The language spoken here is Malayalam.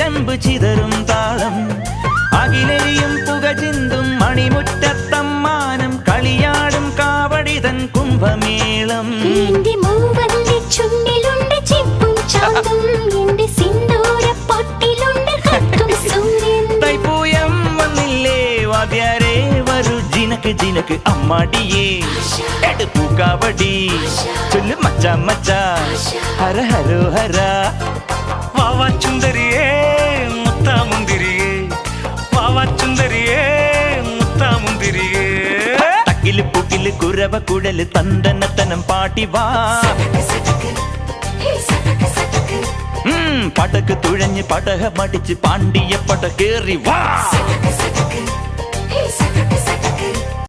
ചിലമ്പ് ചിതറും താളം അകിലെരിയും പുക ചിന്തും മണിമുറ്റത്തമ്മാനം കളിയാടും കാവടിതൻ കുംഭമേളം തൈപ്പൂയം വന്നില്ലേ വാദ്യാരേ വരൂ ജിനക്ക് ജിനക്ക് അമ്മാടിയേ എടുപ്പൂ കാവടി ചൊല്ലു മച്ചാ മച്ചാ ഹര ഹരോ ഹര വാവാ ചുന്ദരിയേ മുത്താ മുന്തിരിയേ വാവാ ചുന്ദരിയേ മുത്താ മുന്തിരിയേ തക്കില് പുക്കില് കുരവ കുഴല് തന്തനത്തനം പാട്ടി വാ പടക്ക് തുഴഞ്ഞ് പടക മടിച്ച് പാണ്ടിയ പട കേറി വാ